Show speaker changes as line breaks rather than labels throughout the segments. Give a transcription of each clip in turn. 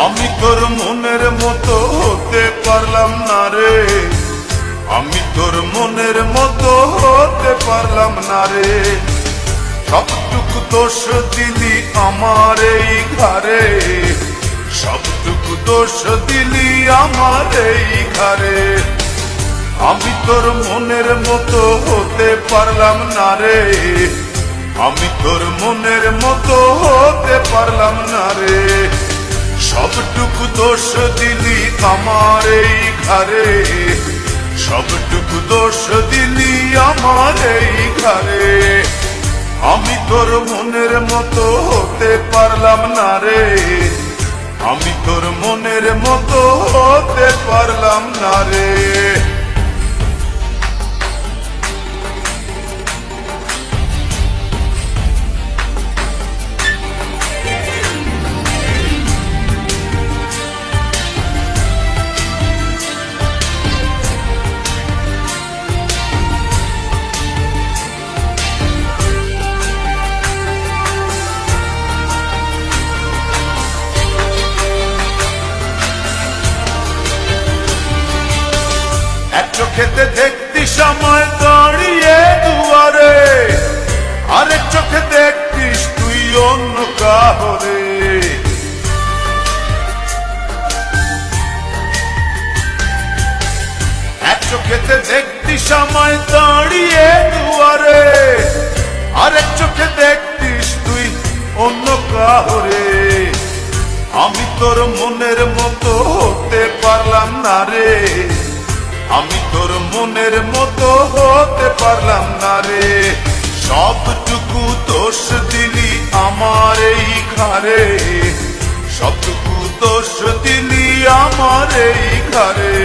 আমি তোর মনের মতো হতে পারলাম না রে, আমি তোর মনের মতো হতে পারলাম না রে। সবটুকু দোষ দিলি আমার এই ঘরে, সবটুকু দোষ দিলি আমার এই ঘরে। আমি তোর মনের মতো হতে পারলাম না রে, আমি তোর মনের মতো হতে পারলাম না রে। সবটুকু দোষ দিলি আমার এই ঘরে, সবটুকু দোষ দিলি আমার এই ঘরে। আমি তোর মনের মতো হতে পারলাম না রে, আমি তোর মনের মতো হতে পারলাম না রে। চোখেতে দেখতি সময় দাঁড়িয়ে দুয়ারে, আরেক চোখে দেখতিস তুই অন্য কাহরে। এক চোখেতে দেখতি সময় দাঁড়িয়ে দুয়ারে, আরেক চোখে দেখতিস তুই অন্য কাহরে। আমি তোর মনের মতো হতে পারলাম না রে, আমি তোর মনের মতো হতে পারলাম না রে। সবটুকু দোষ দিলি আমার এই ঘরে, সবটুকু দোষ দিলি আমার এই ঘরে।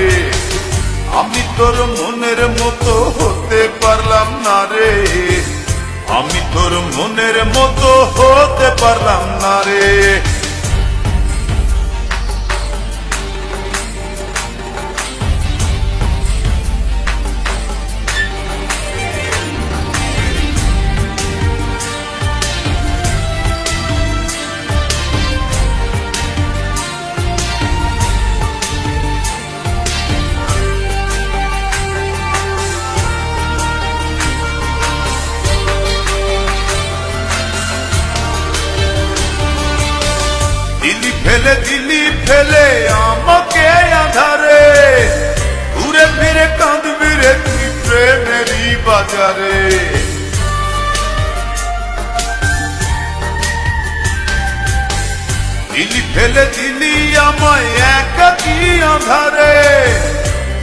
আমি তোর মনের মতো হতে পারলাম না রে, আমি তোর মনের মতো হতে পারলাম না রে। দিলি ফেলে আমাকে আধারে, ঘুরে ফিরে কাঁদবি রে তুই প্রেমেরই বাজারে। দিলি ফেলে দিলি আমায় একাকী আধারে,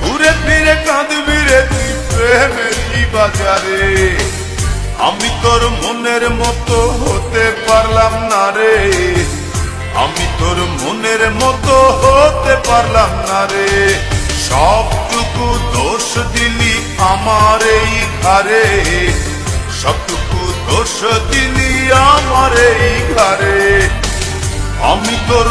ঘুরে ফিরে কাঁদবি রে তুই প্রেমেরই বাজারে। আমি তোর মনের মতো হতে পারলাম না রে, আমি তোর মনের মতো হতে পারলাম না রে। সবটুকু দোষ দিলি আমার এই ঘরে, সবটুকু দোষ দিলি আমার এই ঘরে। আমি তোর